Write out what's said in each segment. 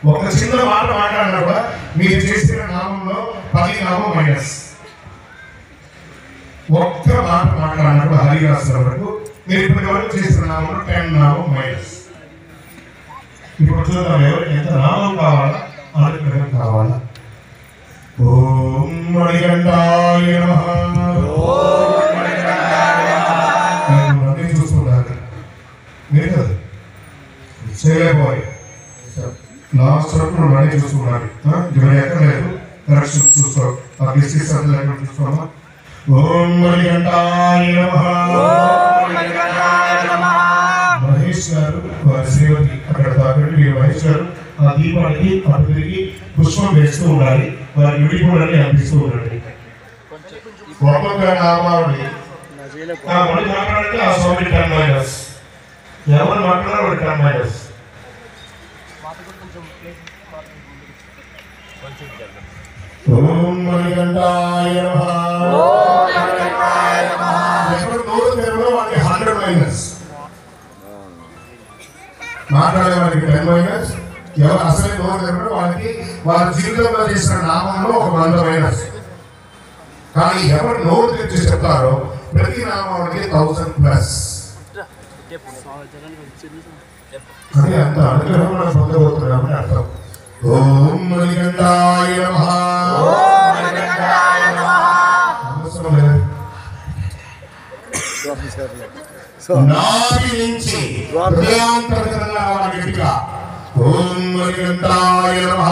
ఒక చిన్న మాట మాట్లాడినా కూడా మీరు చేసిన నామంలో 10 నామం మైనస్. ఒక్క మాట మాట్లాడినప్పుడు హరిదాసుల వరకు మీరు ఇప్పటి వరకు చేసిన నామంలో 10 నామం మైనస్. ఇప్పుడు చూద్దాం ఎవరికి ఎంత నామం కావాలా, అనుగ్రహం కావాలా. ఓం మణికంఠాయ నమః. చూసుకుంటారు మీరు కదా చేయలేకపోయి లాస్ట్ వరకు మళ్ళీ చూసుకున్నారు. ఇవన్నీ ఎక్కడ లేదు, కరెక్షన్ చూసుకో. ఆ డిస్ట్రిక్ట్స్ అందరూ ఎక్కడ చూసుకోమా. ఓం మణికంఠాయ నమః. మహేష్ గారు వారి సేవకి అక్కడ తాకండి. మీరు మహేష్ గారు ఆ దీపానికి అతిథికి పుష్పం వేస్తూ ఉండాలి. వారి విడిపోవడాన్ని అనిపిస్తూ ఉండండి. ఒక్కొక్క నామావళి మళ్ళీ మాట్లాడితే ఆ స్వామి 10 మైనస్. ఎవరు మాట్లాడారు 10 మైనస్. ఓం మణికంఠాయ నమః. ఎప్పుడు నోరు తెరవడం వారికి 100 మైనస్. మాట్లాడే వారికి 10 మైనస్. ఎవరు అసలు నోరు తెరవడం వారికి వారి జీవితంలో చేసిన నామంలో ఒక 100 మైనస్. కానీ ఎవరు నోరు తెరిచి చెప్తారో ప్రతి నామానికి 1000 ప్లస్. అది అంత అనుగ్రహం మనం పొందబోతున్నామని అర్థం. ఓం మణికంఠాయ నమః. నాభి నుంచి హృదయాంతరంగా గట్టిగా ఓం మణికంఠాయ నమః.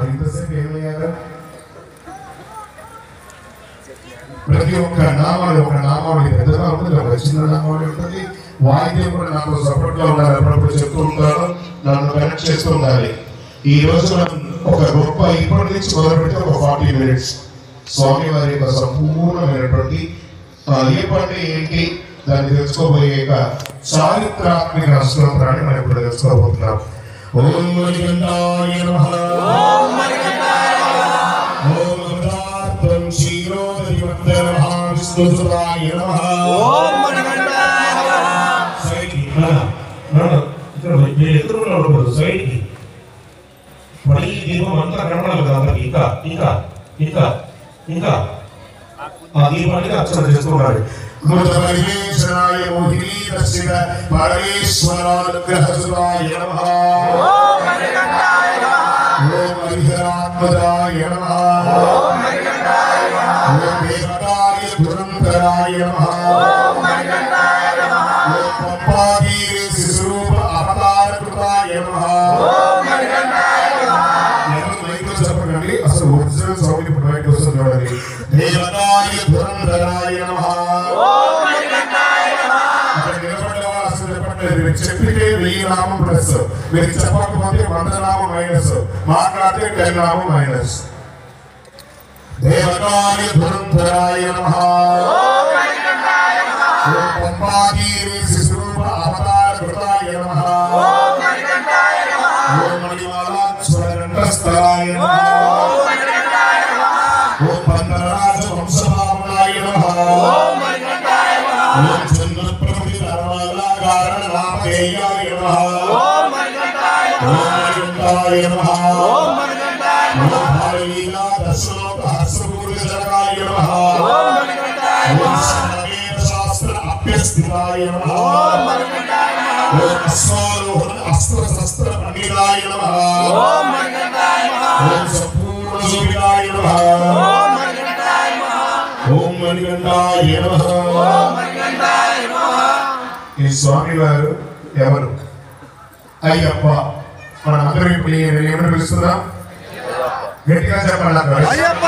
ఇంతసేపు ఏమయ్యారు? ప్రతి ఒక్క నామాలు ఒక నామావళి పెద్దగా ఉంటుంది, ఒక చిన్న నామావళి ఉంటుంది. వాయిద్యం కూడా నాకు సపోర్ట్ గా ఉండాలి. అప్పుడప్పుడు చెప్తూ ఉంటాను, నన్ను కనెక్ట్ చేస్తూ ఉండాలి. ఈ రోజు మనం ఒక గొప్ప ఇప్పటి నుంచి మొదలు పెడితే ఒక 40 మినిట్స్ స్వామి వారి యొక్క సంపూర్ణమైనటువంటి ఏ పంట ఏంటి దాన్ని తెలుసుకోబోయే చారిత్రాత్మక స్తోత్రాన్ని మనం ఇప్పుడు తెలుసుకోబోతున్నాం. ఓం మణికంఠాయ నమః. ఓం అమృతార్థం క్షీరోదధివర్ధన మహావిష్ణుసురాయ నమః. ఓం మణికంఠాయ నమః. సైడ్కి ఎదురుగా ఉండకూడదు, సైడ్కి పడి దీపం అంతా కనబడాలి కదా అందరికి. ఇంకా ఇంకా ఇంకా ఇంకా ఆ దీపానికి అర్చన చేస్తున్నారు. మృతపరివేషణాయ మోహినీ దర్శిత పరమేశ్వరానుగ్రహసురాయ నమః. ఓం మణికంఠాయ నమః. ఓం హరిహరాత్మదాయ నమః. ఓం మణికంఠాయ నమః. ఓం దేవతాయ దురంతరాయ నమః. ఓం మణికంఠాయ నమః. ఓం పంపాదీరే శిశురూప అవతారకృతాయ నమః. ఓం మణికంఠాయ నమః. ఎవరు మైకులు చెప్పకండి, అసలు ఒరిజినల్ సౌండ్ ఇప్పుడు బయట వస్తుంది చూడండి. దేవతాయ దురంతరాయ నమః. ఓం మణికంఠాయ నమః. అక్కడ నిలబడ్డ వాళ్ళు అసలు చెప్పట్లేదు. మీరు చెప్పితే 1000 నామం ప్లస్, మీరు చెప్పకపోతే 100 నామం మైనస్, మాట్లాడితే 10 నామం మైనస్. దేవతాయ దురంతరాయ నమః. ఓం మణికంఠాయ నమః. ఓం పంపాదీరే శిశురూప అవతారకృతాయ నమః. ఓం మణికంఠాయ నమః. ఓం మణిమాలాక్షరకంఠస్థలాయ నమః. ఓం మణికంఠాయ నమః. ఓం పందరాజ వంశభావనాయ నమః. ఓం మణికంఠాయ నమః. ఓం చంద్రప్రభృతి ధర్మలాకారణ నామధేయాయ నమః. ఓం మణికంఠాయ నమః. ఓం మణికంఠాయ నమః. ఓం మణికంఠాయ నమః. ఓం భారలీలా దర్శనోప హర్షపూరితజనకాయ నమః. ఓం మణికంఠాయ నమః. ఓం సమవేద శాస్త్ర అభ్యస్థితాయ నమః. ఓం మణికంఠాయ నమః. ఓం అశ్వారోహణ అస్త్ర శస్త్ర పండితాయ నమః. ఓం మణికంఠాయ నమః. ఓం సంపూర్ణ సువిధాయ నమః. ఓం మణికంఠాయ నమః. ఓం మణికంఠాయ నమః. ఓం మణికంఠాయ నమః. ఈ స్వామి వారు ఎవరు? అయ్యప్ప. మన అందరూ ఇప్పుడు ఏమని పిలుస్తున్నాం? గట్టిగా చెప్పండి. అయ్యప్ప.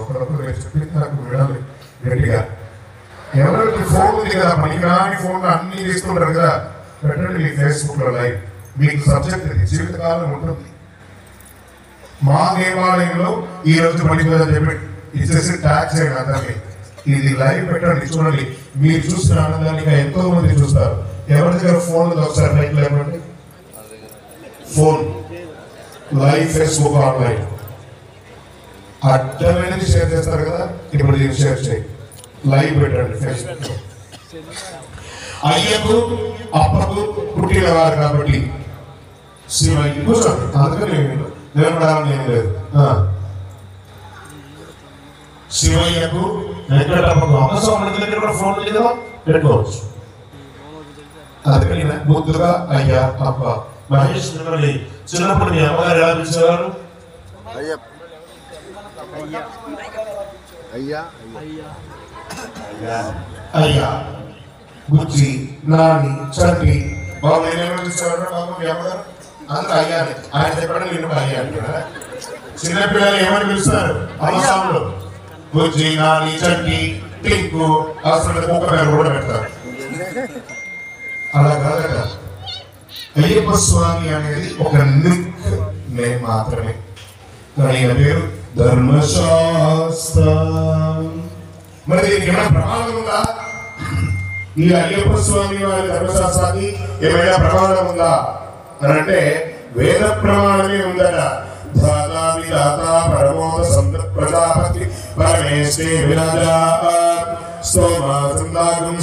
ఒకరొకరు చెప్పి నాకు విడాలి గట్టిగా. ఎవరికి ఫోన్ ఉంది కదా, పనికిరాని ఫోన్ అన్ని తీసుకుంటారు కదా, పెట్టండి మీ ఫేస్బుక్ లో లైవ్. మీకు సబ్జెక్ట్ ఇది జీవితకాలం ఉంటుంది. మా దేవాలయంలో ఈ రోజు పనికిరా చెప్పి ఇచ్చేసి ట్యాగ్ చేయండి అందరినీ. ఇది లైవ్ పెట్టండి, చూడండి. మీరు చూసిన ఆనందాన్ని ఎంతో మంది చూస్తారు. ఎవరి దగ్గర ఫోన్ ఒకసారి లైక్ లేకపోండి. ఫోన్ లైవ్ ఫేస్బుక్ ఆన్లైన్ అడ్డమైనది షేర్ చేస్తారు కదా, ఇప్పుడు దీన్ని షేర్ చేయి, లైవ్ పెట్టండి ఫేస్బుక్. అయ్యకు అప్పకు పుట్టినవారు కాబట్టి శివయ్య కూర్చోండి. అందుకని నిలబడాలని ఏం లేదు. శివయ్యకు వెంకటప్పకు అమ్మస్వామి దగ్గర కూడా ఫోన్ ఉంది కదా, పెట్టుకోవచ్చు. అందుకని ముద్దుగా అయ్యా అప్ప. మహేష్ మిమ్మల్ని చిన్నప్పుడు మీ అమ్మగారు ఎలా పిలిచేవారు? అయ్యా, బుజ్జి, నాని, చంటి, బాబు నేనేమో పిలిచేవారు బాబు మీ అమ్మగారు? అందరూ అయ్యాని. ఆయన చెప్పడం నేను అయ్యా అంటున్నారా? చిన్నపిల్లలు ఏమని పిలుస్తారు అమ్మస్వాములు? బుజ్జి, నాని, చంటి, టింకు, అవసరం కుక్క పేరు కూడా పెడతారు. అలా కాదట. అయ్యప్ప స్వామి అనేది ఒక నిక్ నేమ్ మాత్రమే. ఆయన పేరు ధర్మశాస్త్ర. మరి దీనికి ఏమైనా ప్రమాణం ఉందా? ఈ అయ్యప్ప స్వామి వారి ధర్మశాస్త్రానికి ఏమైనా ప్రమాణం ఉందా అని అంటే వేద ప్రమాణమే ఉందట. దాతా విధాత పరమోద సంత ప్రజాపతి పరమేశ్వే విరాజా స్తోమా సందాగం